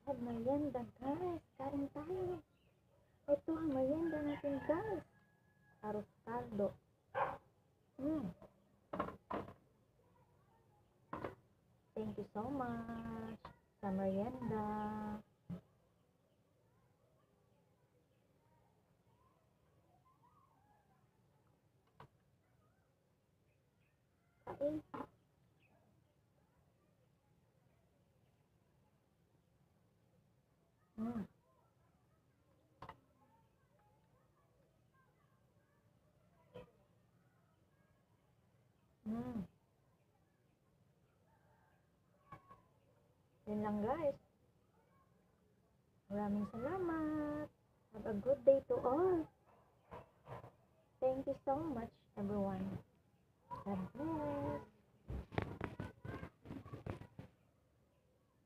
Merienda guys, kain tayo. Ito ang merienda natin guys. Arroz caldo. Thank you so much sa merienda. Kain. Yan lang guys. Maraming salamat. Have a good day to all. Thank you so much everyone. God bless.